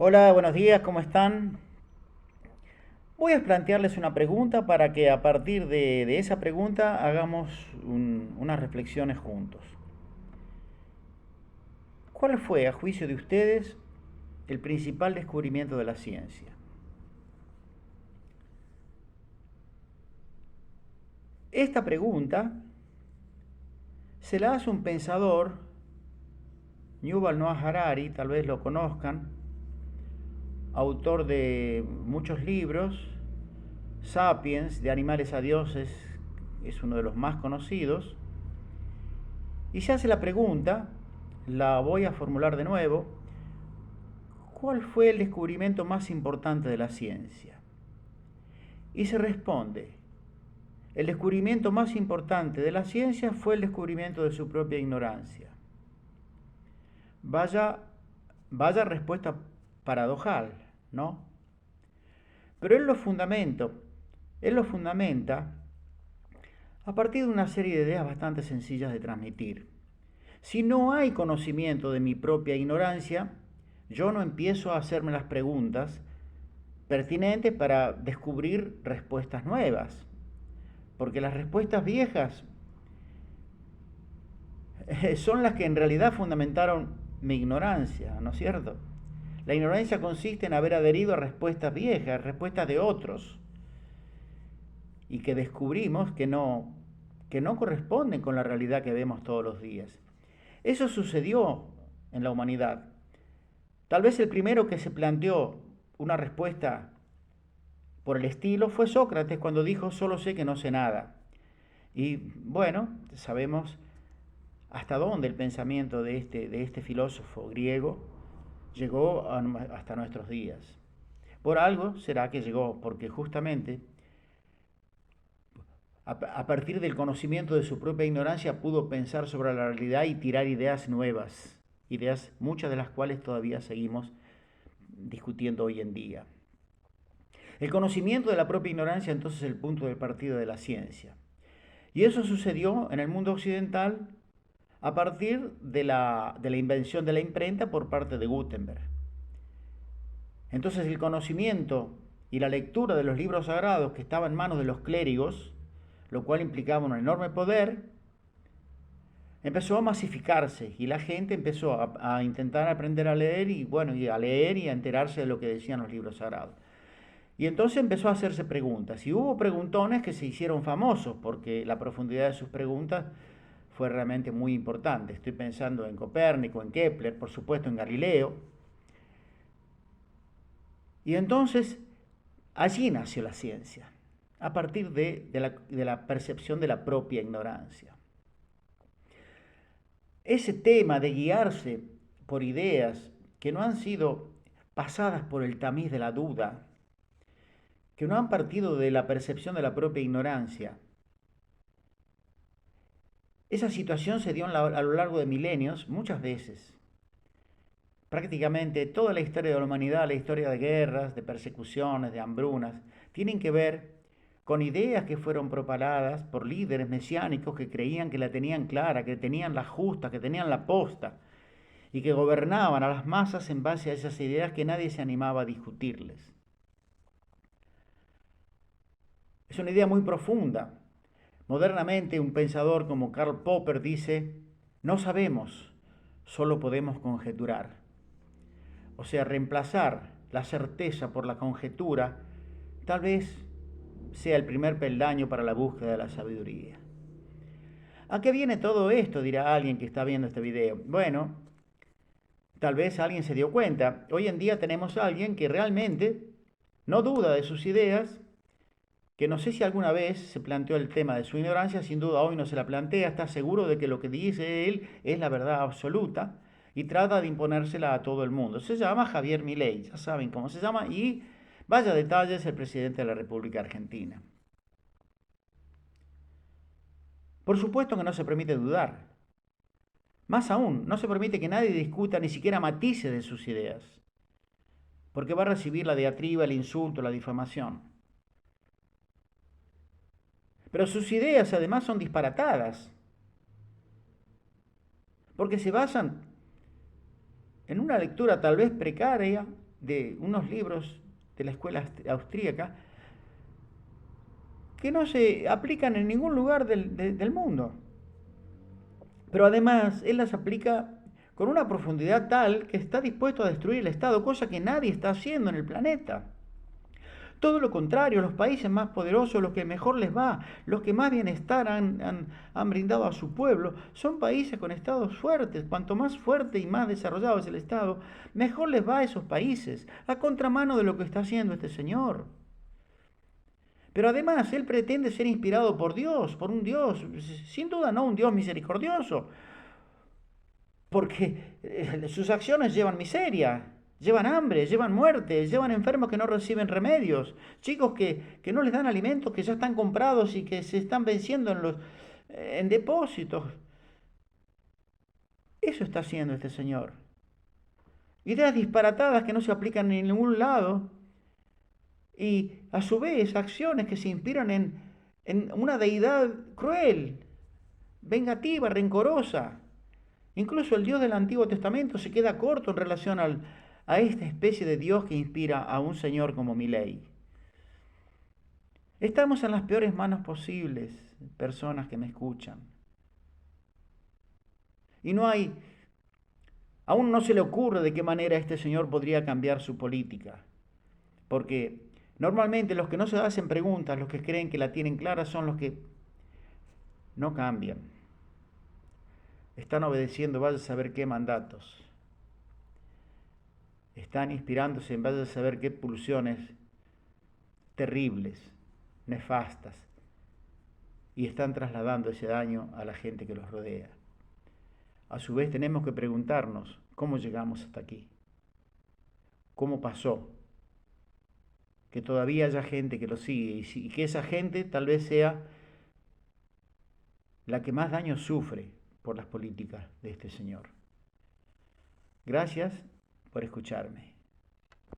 Hola, buenos días, ¿cómo están? Voy a plantearles una pregunta para que a partir de esa pregunta hagamos unas reflexiones juntos. ¿Cuál fue, a juicio de ustedes, el principal descubrimiento de la ciencia? Esta pregunta se la hace un pensador, Yuval Noah Harari, tal vez lo conozcan, autor de muchos libros, Sapiens, de animales a dioses, es uno de los más conocidos, y se hace la pregunta, la voy a formular de nuevo, ¿cuál fue el descubrimiento más importante de la ciencia? Y se responde, el descubrimiento más importante de la ciencia fue el descubrimiento de su propia ignorancia. Vaya, vaya respuesta paradojal, ¿no? Pero él lo fundamenta a partir de una serie de ideas bastante sencillas de transmitir. Si no hay conocimiento de mi propia ignorancia, yo no empiezo a hacerme las preguntas pertinentes para descubrir respuestas nuevas. Porque las respuestas viejas son las que en realidad fundamentaron mi ignorancia, ¿no es cierto? La ignorancia consiste en haber adherido a respuestas viejas, respuestas de otros, y que descubrimos que no corresponden con la realidad que vemos todos los días. Eso sucedió en la humanidad. Tal vez el primero que se planteó una respuesta por el estilo fue Sócrates cuando dijo solo sé que no sé nada. Y bueno, sabemos hasta dónde el pensamiento de este filósofo griego llegó hasta nuestros días. Por algo será que llegó, porque justamente a partir del conocimiento de su propia ignorancia pudo pensar sobre la realidad y tirar ideas nuevas, ideas muchas de las cuales todavía seguimos discutiendo hoy en día. El conocimiento de la propia ignorancia entonces es el punto de partida de la ciencia. Y eso sucedió en el mundo occidental a partir de la invención de la imprenta por parte de Gutenberg. Entonces el conocimiento y la lectura de los libros sagrados que estaban en manos de los clérigos, lo cual implicaba un enorme poder, empezó a masificarse y la gente empezó a intentar aprender a leer y bueno, y a leer y a enterarse de lo que decían los libros sagrados. Y entonces empezó a hacerse preguntas. Y hubo preguntones que se hicieron famosos porque la profundidad de sus preguntas fue realmente muy importante. Estoy pensando en Copérnico, en Kepler, por supuesto en Galileo. Y entonces allí nació la ciencia, a partir de la percepción de la propia ignorancia. Ese tema de guiarse por ideas que no han sido pasadas por el tamiz de la duda, que no han partido de la percepción de la propia ignorancia, esa situación se dio a lo largo de milenios muchas veces. Prácticamente toda la historia de la humanidad, la historia de guerras, de persecuciones, de hambrunas, tienen que ver con ideas que fueron propaladas por líderes mesiánicos que creían que la tenían clara, que tenían la justa, que tenían la posta y que gobernaban a las masas en base a esas ideas que nadie se animaba a discutirles. Es una idea muy profunda. Modernamente un pensador como Karl Popper dice, no sabemos, solo podemos conjeturar. O sea, reemplazar la certeza por la conjetura tal vez sea el primer peldaño para la búsqueda de la sabiduría. ¿A qué viene todo esto? Dirá alguien que está viendo este video. Bueno, tal vez alguien se dio cuenta. Hoy en día tenemos a alguien que realmente no duda de sus ideas, que no sé si alguna vez se planteó el tema de su ignorancia, sin duda hoy no se la plantea, está seguro de que lo que dice él es la verdad absoluta y trata de imponérsela a todo el mundo. Se llama Javier Milei, ya saben cómo se llama, y vaya detalles, el presidente de la República Argentina. Por supuesto que no se permite dudar. Más aún, no se permite que nadie discuta ni siquiera matices de sus ideas, porque va a recibir la diatriba, el insulto, la difamación. Pero sus ideas además son disparatadas, porque se basan en una lectura tal vez precaria de unos libros de la escuela austríaca que no se aplican en ningún lugar del mundo. Pero además, él las aplica con una profundidad tal que está dispuesto a destruir el Estado, cosa que nadie está haciendo en el planeta. Todo lo contrario, los países más poderosos, los que mejor les va, los que más bienestar han brindado a su pueblo, son países con estados fuertes. Cuanto más fuerte y más desarrollado es el Estado, mejor les va a esos países, a contramano de lo que está haciendo este señor. Pero además, él pretende ser inspirado por Dios, por un Dios, sin duda no un Dios misericordioso, porque sus acciones llevan miseria, llevan hambre, llevan muerte, llevan enfermos que no reciben remedios, chicos que no les dan alimentos, que ya están comprados y que se están venciendo en depósitos. Eso está haciendo este señor. Ideas disparatadas que no se aplican en ningún lado y a su vez acciones que se inspiran en una deidad cruel, vengativa, rencorosa. Incluso el Dios del Antiguo Testamento se queda corto en relación a esta especie de Dios que inspira a un señor como Milei. Estamos en las peores manos posibles, personas que me escuchan. Y aún no se le ocurre de qué manera este señor podría cambiar su política. Porque normalmente los que no se hacen preguntas, los que creen que la tienen clara, son los que no cambian. Están obedeciendo vaya a saber qué mandatos. Están inspirándose en vaya a saber qué pulsiones terribles, nefastas, y están trasladando ese daño a la gente que los rodea. A su vez tenemos que preguntarnos cómo llegamos hasta aquí, cómo pasó, que todavía haya gente que lo sigue y que esa gente tal vez sea la que más daño sufre por las políticas de este señor. Gracias por escucharme.